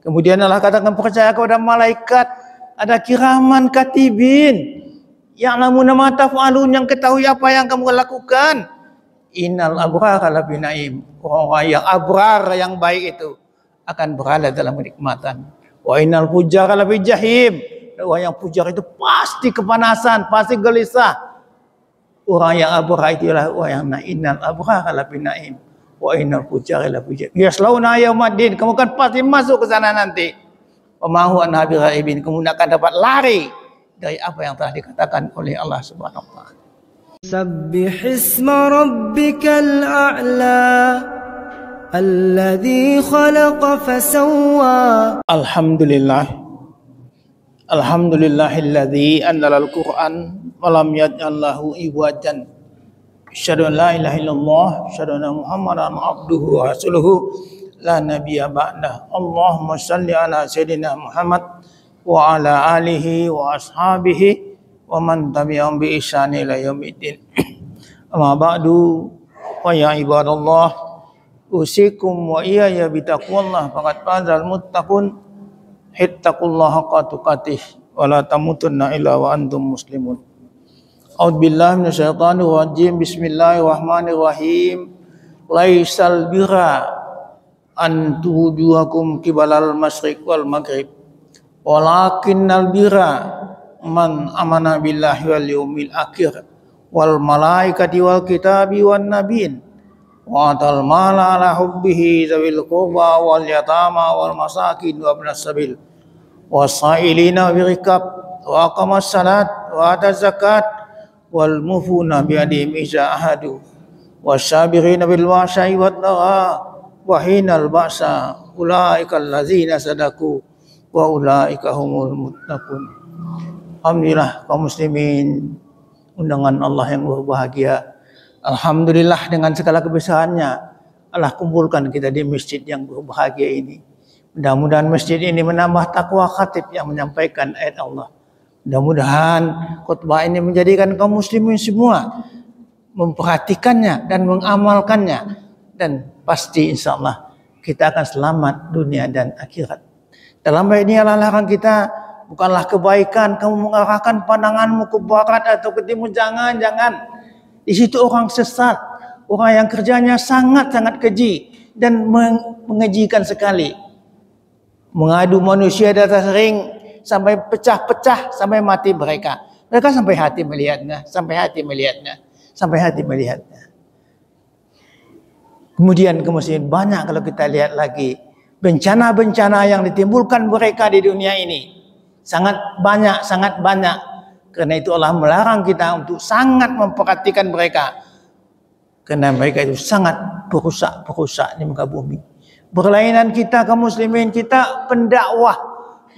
Kemudian Allah katakan percaya kepada malaikat, ada kiraman katibin, ya'lamuna ma taf'alun, yang ketahui apa yang kamu lakukan. Innal abrara lafi naim, orang yang abrar yang baik itu akan berada dalam kenikmatan. Wa innal fujara lafi jahim, orang yang fujar itu pasti kepanasan, pasti gelisah. Orang yang abrar itulah orang yang innal abrara lafi naim wa innal fujara lafi jahim. Yaslauna yaumaddin, kamu kan pasti masuk ke sana nanti. Wa ma huwa an bighaibin, kamu akan dapat lari dari apa yang telah dikatakan oleh Allah Subhanahu wa taala. Sabbih isma rabbikal a'la alladhi khalaqa fasawwa. Alhamdulillahilladzi anzala al-Qur'an wa lam yaj'al lahu iwajan. Asyhadu an la ilaha illallah, asyhadu anna Muhammadan abduhu wa rasuluhu la nabiyya ba'dah. Allahumma shalli ala sayyidina Muhammad wa ala alihi wa ashabihi wa man tabi'ahum bi ihsan ila yaumiddin. Amma ba'du, wa ya ibadallah, usikum wa iyaya bi taqwallah faqad fazal muttaqun. Ittaqullaha haqqa tuqatih wa la tamutunna illa wa antum muslimun. A'udzu billahi minasyaitonir rajim. Bismillahirrahmanirrahim. Laisal birra an tuwjuhakum qibalal masyriq wal maghrib, walakinnal birra man amana billahi wal yawmil akhir wal malaikati wal kitabi wan nabiyyin wa atal mala ala hubbihi zawil qurba wal yatama wal masakin wa ibnas sabil wasailina birikab wa aqamas salat wa ataz zakat wal mufuna bi adihim iza ahadu wasyabirina bil wa'sai wad dagha wa hinal ba'sa ulaikal ladzina sadaku wa ulaika humul muttaqun. Alhamdulillah kaum muslimin, undangan Allah yang berbahagia. Alhamdulillah dengan segala kebesarannya Allah kumpulkan kita di masjid yang berbahagia ini. Mudah-mudahan masjid ini menambah takwa khatib yang menyampaikan ayat Allah. Mudah-mudahan khutbah ini menjadikan kaum muslimin semua memperhatikannya dan mengamalkannya, dan pasti insyaallah kita akan selamat dunia dan akhirat. Dalam ayat ini Allah larang kita, bukanlah kebaikan kamu mengarahkan pandanganmu ke barat atau ke timur. Jangan. Di situ orang sesat, orang yang kerjanya sangat-sangat keji dan mengejikan sekali. Mengadu manusia di atas ring sampai pecah-pecah, sampai mati mereka. Mereka sampai hati melihatnya. Kemudian banyak kalau kita lihat lagi bencana-bencana yang ditimbulkan mereka di dunia ini. Sangat banyak. Karena itu Allah melarang kita untuk sangat memperhatikan mereka. Karena mereka itu sangat perusak di muka bumi. Berlainan kita kaum muslimin, kita pendakwah,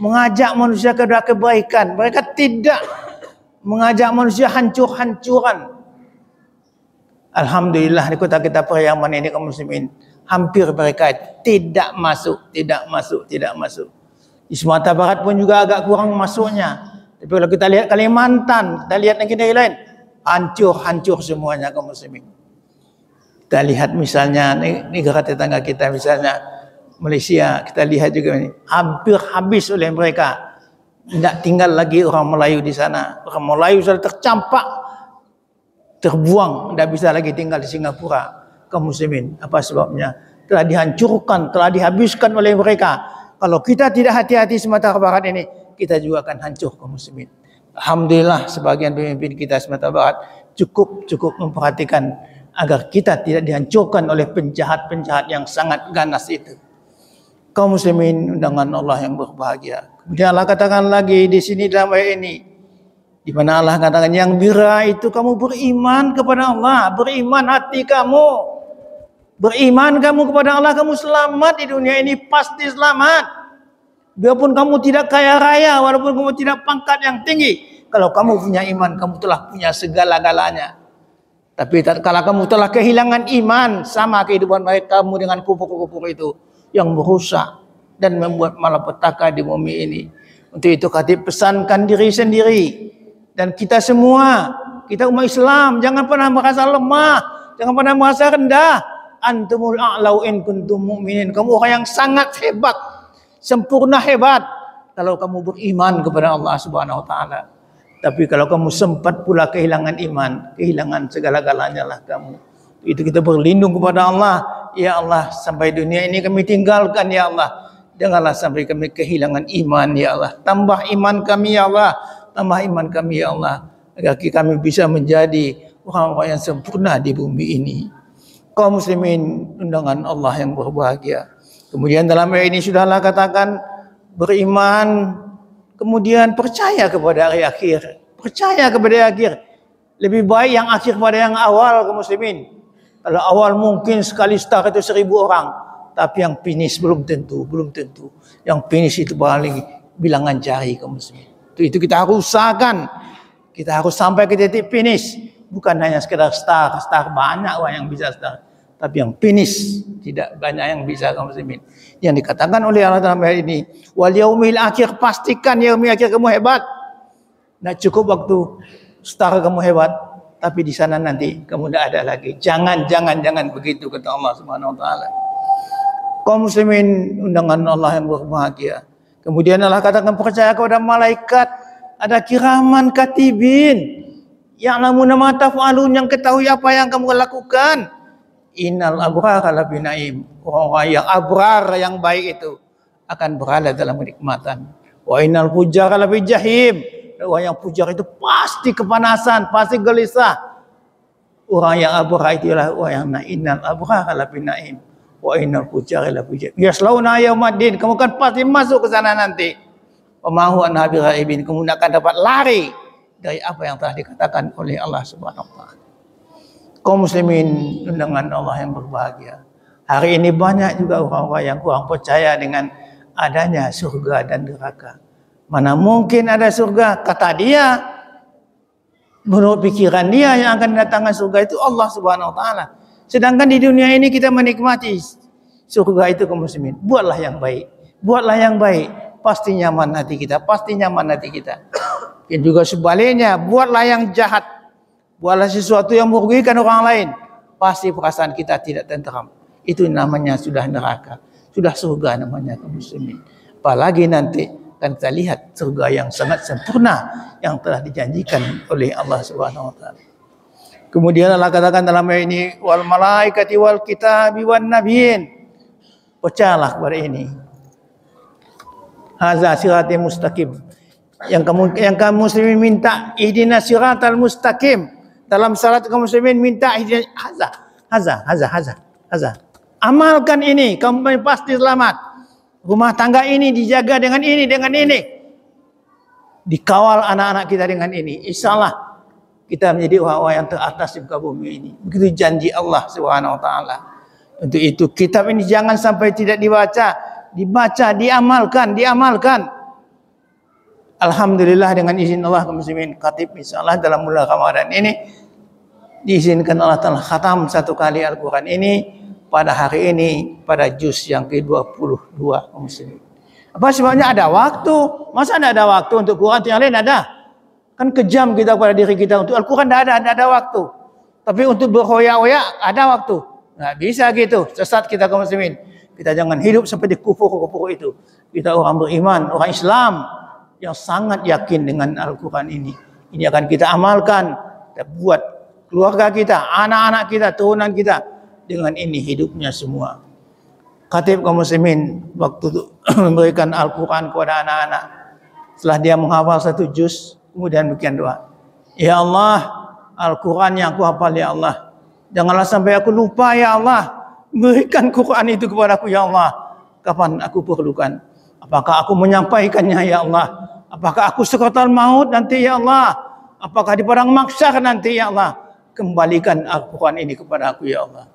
mengajak manusia kepada kebaikan. Mereka tidak mengajak manusia hancur-hancuran. Alhamdulillah di kota kita Pariaman ini kaum muslimin, hampir mereka tidak masuk. Di Sumatera Barat pun juga agak kurang masuknya. Tapi kalau kita lihat Kalimantan, kita lihat negeri lain, hancur semuanya kaum muslimin. Kita lihat misalnya negara tetangga kita, misalnya Malaysia, kita lihat juga ini hampir habis oleh mereka. Tidak tinggal lagi orang Melayu di sana. Orang Melayu sudah tercampak, terbuang, tidak bisa lagi tinggal di Singapura. Kaum muslimin, apa sebabnya? Telah dihancurkan, telah dihabiskan oleh mereka. Kalau kita tidak hati-hati Sumatera Barat ini, kita juga akan hancur kaum muslimin. Alhamdulillah sebagian pemimpin kita Sumatera Barat cukup memperhatikan agar kita tidak dihancurkan oleh penjahat-penjahat yang sangat ganas itu. Kaum muslimin, undangan Allah yang berbahagia. Kemudian Allah katakan lagi di sini dalam ayat ini, di mana Allah katakan yang birra itu kamu beriman kepada Allah, beriman hati kamu, beriman kamu kepada Allah, kamu selamat di dunia ini, pasti selamat. Biarpun kamu tidak kaya raya, walaupun kamu tidak pangkat yang tinggi, kalau kamu punya iman, kamu telah punya segala-galanya. Tapi kalau kamu telah kehilangan iman, sama kehidupan baik kamu dengan kufur-kufur itu yang merusak dan membuat malapetaka di bumi ini. Untuk itu khatib pesankan diri sendiri dan kita semua, kita umat Islam, jangan pernah merasa lemah, jangan pernah merasa rendah. Antumul a'lau in kuntum mu'minin. Kamu orang yang sangat hebat, sempurna, hebat kalau kamu beriman kepada Allah Subhanahu wa taala. Tapi kalau kamu sempat pula kehilangan iman, kehilangan segala-galanya lah kamu. Itu kita berlindung kepada Allah. Ya Allah, sampai dunia ini kami tinggalkan ya Allah. Janganlah sampai kami kehilangan iman ya Allah. Tambah iman kami ya Allah. Tambah iman kami ya Allah. Agar kami bisa menjadi orang-orang yang sempurna di bumi ini. Kaum muslimin undangan Allah yang berbahagia. Kemudian dalam ayat ini sudahlah katakan beriman, kemudian percaya kepada hari akhir. Percaya kepada akhir. Lebih baik yang akhir pada yang awal, kaum muslimin. Kalau awal mungkin sekali start itu 1000 orang. Tapi yang finish belum tentu. Yang finish itu paling bilangan jari, kaum muslimin. Itu kita harus usahakan. Kita harus sampai ke titik finish. Bukan hanya sekedar start banyak orang yang bisa start. Tapi yang finish tidak banyak yang bisa, kaum muslimin. Yang dikatakan oleh Allah dalam ayat ini, wal yaumil akhir, pastikan yaumil akhir kamu hebat. Tidak cukup waktu start kamu hebat, tapi di sana nanti kamu tidak ada lagi. Jangan begitu kata Allah Subhanahu wa taala. Kaum muslimin undangan Allah yang berbahagia. Kemudian Allah katakan percaya kepada malaikat, ada kiraman katibin ya'lamuna ma taf'alun, yang ketahui apa yang kamu lakukan. Innal abrara lafi naim, orang yang abrar yang baik itu akan berada dalam kenikmatan. Wa innal fujara lafi jahim, orang yang pujar itu pasti kepanasan, pasti gelisah. Orang yang abrar itulah orang yang innal abrara lafi naim wa innal fujara lafi jahim. Yaslauna yaumaddin, kamu kan pasti masuk ke sana nanti. Wa ma huwa an habiraibin, kamu akan dapat lari dari apa yang telah dikatakan oleh Allah Subhanahu wa taala. Kaum muslimin undangan Allah yang berbahagia. Hari ini banyak juga orang-orang yang kurang percaya dengan adanya surga dan neraka. Mana mungkin ada surga? Kata dia, menurut pikiran dia yang akan datangkan surga itu Allah Subhanahu wa taala. Sedangkan di dunia ini kita menikmati surga itu, kaum muslimin. Buatlah yang baik. Buatlah yang baik. Pasti nyaman hati kita. Pasti nyaman hati kita. Dan juga sebaliknya, buatlah yang jahat. Buatlah sesuatu yang merugikan orang lain. Pasti perasaan kita tidak tenteram. Itu namanya sudah neraka. Sudah surga namanya, kaum muslimin. Apalagi nanti akan kita lihat surga yang sangat sempurna yang telah dijanjikan oleh Allah Subhanahu wa taala. Kemudian Allah katakan dalam ayat ini, wal malaikati wal kitabi wan nabiyyin. Percayalah kepada ini. Hadza siratal mustaqim. Yang kaum muslimin minta ihdinas siratal mustaqim. Dalam salat kaum muslimin minta haza. Amalkan ini, kamu pasti selamat. Rumah tangga ini dijaga dengan ini. Dikawal anak-anak kita dengan ini. Insyaallah kita menjadi orang-orang yang teratas di muka bumi ini. Begitu janji Allah Subhanahu wa taala. Untuk itu kitab ini jangan sampai tidak dibaca, diamalkan. Alhamdulillah dengan izin Allah, kaum muslimin, khatib insyaallah dalam bulan Ramadan ini diizinkan Allah Ta'ala khatam satu kali Al-Quran ini pada hari ini, pada juz yang ke-22, kaum muslimin. Apa sebabnya? Ada waktu. Masa tidak ada waktu untuk Quran? Yang lain ada. Kan kejam kita pada diri kita. Untuk Al-Quran tidak ada waktu. Tapi untuk berhoyak-hoyak ada waktu. Nggak bisa gitu. Sesat kita, kaum muslimin. Kita jangan hidup seperti kufur itu. Kita orang beriman, orang Islam yang sangat yakin dengan Al-Quran ini. Ini akan kita amalkan. Kita buat keluarga kita, anak-anak kita, turunan kita. Dengan ini hidupnya semua. Khatib kaum muslimin waktu memberikan Al-Quran kepada anak-anak. Setelah dia menghafal satu juz, kemudian bikin doa. Ya Allah, Al-Quran yang aku hafal ya Allah. Janganlah sampai aku lupa ya Allah. Berikan Quran itu kepadaku ya Allah. Kapan aku perlukan. Apakah aku menyampaikannya ya Allah. Apakah aku sekotol maut nanti ya Allah. Apakah di padang mahsyar nanti ya Allah. Kembalikan Al-Quran ini kepada aku ya Allah.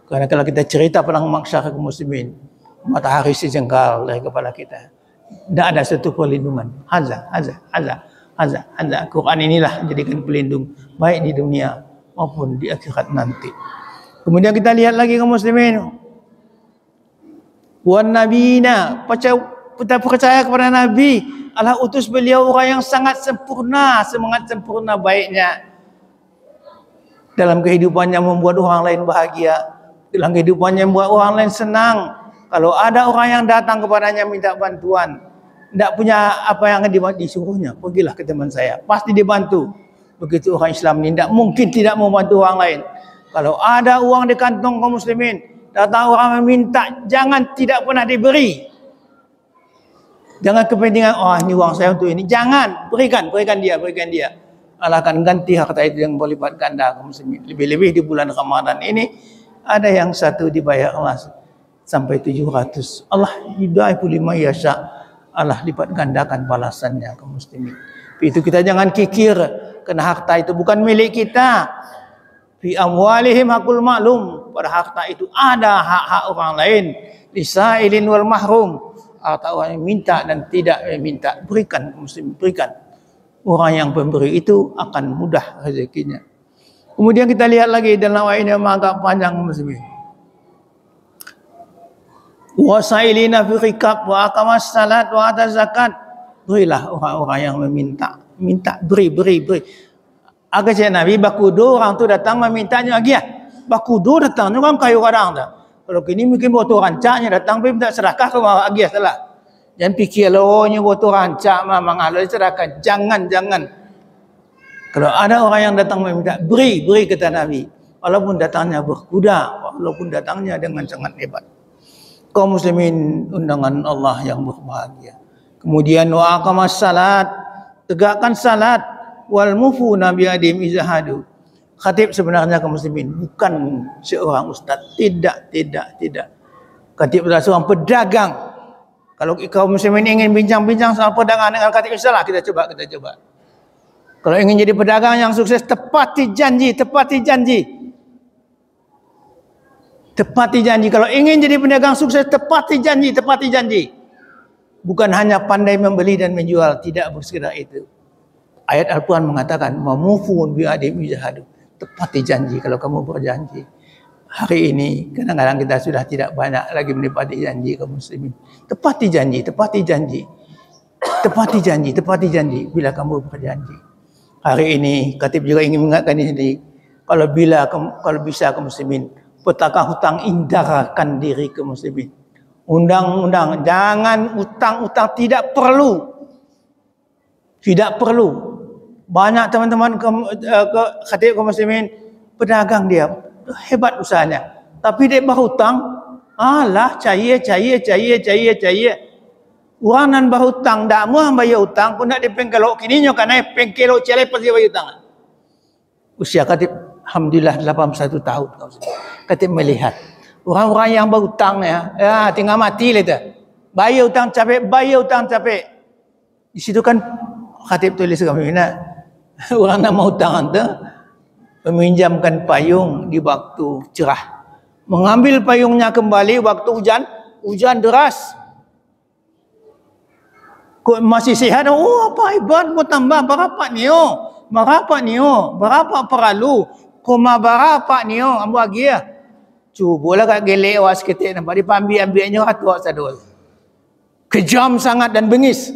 Karena kalau kita cerita padang mahsyar kaum muslimin, matahari sejengkal dari kepala kita. Tidak ada satu perlindungan. Haza. Quran inilah jadikan pelindung baik di dunia maupun di akhirat nanti. Kemudian kita lihat lagi kaum muslimin. Wan nabiyina, kita percaya kepada Nabi. Allah utus beliau orang yang sangat sempurna, semangat sempurna baiknya. Dalam kehidupannya membuat orang lain bahagia. Dalam kehidupannya membuat orang lain senang. Kalau ada orang yang datang kepadanya minta bantuan, tidak punya apa yang disuruhnya, pergilah ke teman saya, pasti dibantu. Begitu orang Islam ini tidak mungkin tidak membantu orang lain. Kalau ada uang di kantong kaum muslimin, datang orang meminta, jangan tidak pernah diberi. Jangan kepentingan, oh ini uang saya untuk ini. Jangan, berikan dia. Allah akan ganti harta itu yang berlipat ganda kaum muslimin. Lebih-lebih di bulan Ramadan ini, ada yang satu dibayar Allah sampai 700. Allah yudaifu liman yasha. Allah lipat gandakan balasannya kaum muslimin. Itu kita jangan kikir, kerana harta itu bukan milik kita. Fi amwalihim hakul maklum. Pada harta itu ada hak-hak orang lain. Lisailin wal mahrum. Harta orang yang minta dan tidak minta, berikan muslim, berikan. Orang yang pemberi itu akan mudah rezekinya. Kemudian kita lihat lagi dalam ayat ini yang agak panjang muslimin. Wasailina fi rikab wa aqamas salat wa ataz zakat. Berilah orang-orang yang meminta, beri. Agak saya Nabi bakudo orang tu datang memintanya lagi ya. Bakudo datang ni orang kayu kadang dah. Kalau kini mungkin botol rancaknya datang pergi minta sedekah ke orang lagi salah. Jangan fikir lohnya botol rancak memang halal sedekah. Jangan. Kalau ada orang yang datang meminta, beri kata Nabi. Walaupun datangnya berkuda, walaupun datangnya dengan sangat hebat. Kaum muslimin undangan Allah yang berbahagia. Kemudian wa aqamas salat, tegakkan salat, wal mufuna bi adim izahadu. Khatib sebenarnya kaum muslimin bukan seorang ustaz, tidak. Khatib adalah seorang pedagang. Kalau kaum muslimin ingin bincang-bincang soal perdagangan dengan khatib, insyaallah kita coba. Kalau ingin jadi pedagang yang sukses, tepati janji. Kalau ingin jadi pedagang sukses, tepati janji. Bukan hanya pandai membeli dan menjual, tidak bersekedar itu. Ayat Al-Quran mengatakan, mamufun bi adim izahadu. Tepati janji kalau kamu berjanji. Hari ini kadang-kadang kita sudah tidak banyak lagi menepati janji kaum muslimin. Tepati janji bila kamu berjanji. Hari ini khatib juga ingin mengingatkan ini, kalau bisa kaum muslimin, petaka hutang, indahkan diri kaum muslimin. Undang-undang jangan utang tidak perlu. Banyak teman-teman khatib kaum muslimin pedagang dia hebat usahanya, tapi dia berhutang. Alah caya. Orang nan berhutang dak mau bayar hutang pun nak dipengkelok kini nyo kana pengkelok celai pasti bayar hutang. Usia khatib alhamdulillah 81 tahun. Khatib melihat orang-orang yang berhutang ya tinggal mati lah tu. Bayar hutang capek. Di situ kan khatib tulis kami orang nak mau hutang tu meminjamkan payung di waktu cerah, mengambil payungnya kembali waktu hujan deras. Kok masih sihat? Oh apa hebat, mau tambah berapa nio, berapa peralu, koma berapa nio, ambu lagi ya. Cubalah kat gelek awas ketik nampak diambilnya ratus sadul. Kejam sangat dan bengis.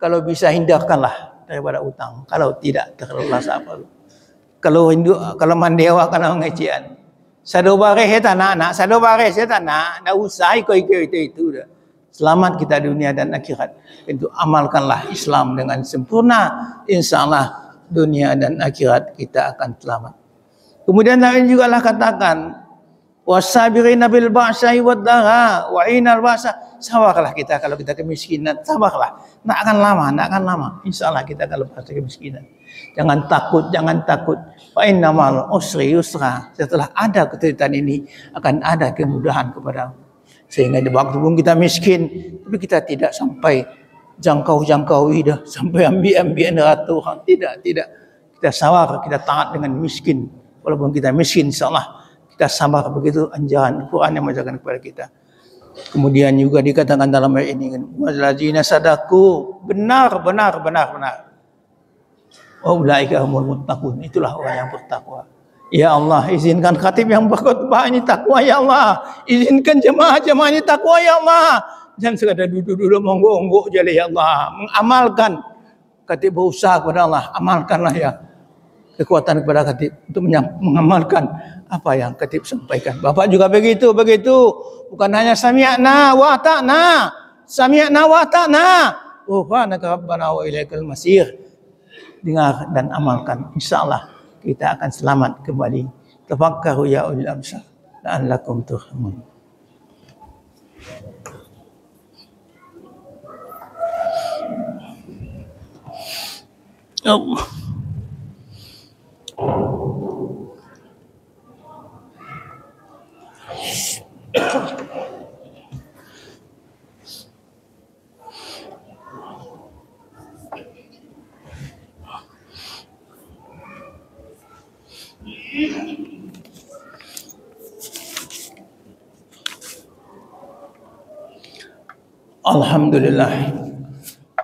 Kalau bisa hindarkanlah daripada utang. Kalau tidak terlepas apa. Kalau mandewa kana ngajian. Sado baris saya tak nak, dah usah ikut itu dah. Selamat kita dunia dan akhirat. Itu amalkanlah Islam dengan sempurna, insyaallah dunia dan akhirat kita akan selamat. Kemudian Nabi juga lah katakan, wasabirina bil ba'sai wad dara wa inal ba'sa. Sabarlah kita kalau kita kemiskinan, sabarlah. Tak akan lama. Insyaallah kita akan lepas dari kemiskinan. Jangan takut. Fa innamal usri yusra. Setelah ada kesulitan ini akan ada kemudahan kepadamu. Sehingga di waktu pun kita miskin, tapi kita tidak sampai jangkau dah sampai ambil neraka orang. Tidak. Kita sabar, kita taat dengan miskin. Walaupun kita miskin, insyaallah kita sabar. Begitu anjuran Al-Quran yang mengajarkan kepada kita. Kemudian juga dikatakan dalam ayat ini, wallazina sadaku, benar. Ulaika humul muttaqun. Itulah orang yang bertakwa. Ya Allah, izinkan khatib yang berkhutbah ini takwa ya Allah. Izinkan jemaah-jemaah ini takwa ya Allah. Jangan sekadar duduk-duduk monggok-onggok je ya Allah. Mengamalkan. Khatib berusaha kepada Allah, amalkanlah ya. kekuatan kepada khatib untuk mengamalkan apa yang khatib sampaikan. Bapak juga begitu. Bukan hanya sami'na wa ata'na. Sami'na wa ata'na. Ghufranaka rabbana wa ilaikal masir. Dengar dan amalkan. InsyaAllah kita akan selamat kembali. Tafakkaru ya ulil absar la'allakum turhamun. Allah.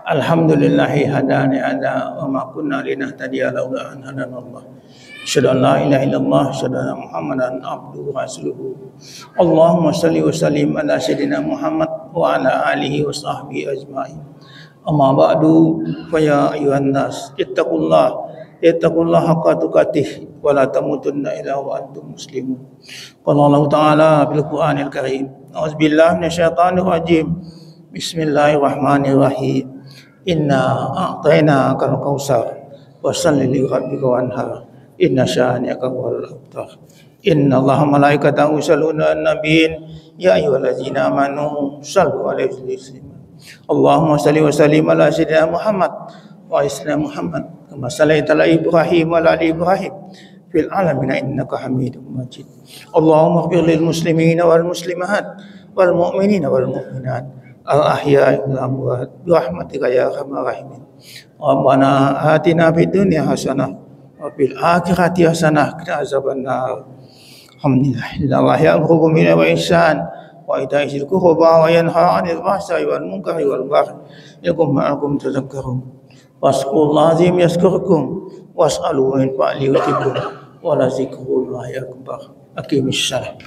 Alhamdulillahi hadani ada wa ma kunna linahtadiya laula an hadanallah. Asyhadu an la ilaha illallah, asyhadu anna Muhammadan abduhu wa rasuluhu. Allahumma shalli wa sallim ala sayyidina Muhammad wa ala alihi wa sahbihi ajma'in. Amma ba'du, fa ya ayuhan nas ittaqullaha haqqa tuqatih wa la tamutunna illa wa antum muslimun. Qala Allah Ta'ala bil Qur'anil Karim. A'udzubillahi minasyaitonir rajim. Bismillahirrahmanirrahim. Inna a'tainakal kautsar fashalli li rabbika wanhar. Inna syani'aka huwal abtar. Inna Allaha malaikatahu yusholluna 'alan nabiyyin ya ayyuhallazina amanu shallu 'alaihi wa sallimu. Allahumma shalli wa sallim ala sayyidina Muhammad wa ala sayyidina Muhammad kama shallaita ala Ibrahim wa ala ali Ibrahim fil alamin innaka Hamidum Majid. Allahumma ighfir lil muslimina wal muslimat wal mu'minina wal mu'minat al-ahya'i wal amwat bi rahmatika ya arhamar rahimin. Rabbana atina fid dunya hasanah wa fil akhirati hasanah wa qina azabannar. Alhamdulillah ya'muru bil ma'ruf wa ihsan wa ita'i dzil qurba wa yanha 'anil fahsya'i wal munkari wal baghi yakum ma'akum tadhakkarun. Wasqullaha azim yazkurkum was'aluhu min fa'li yutikum wa la zikrullahi akbar. Aqimissalam.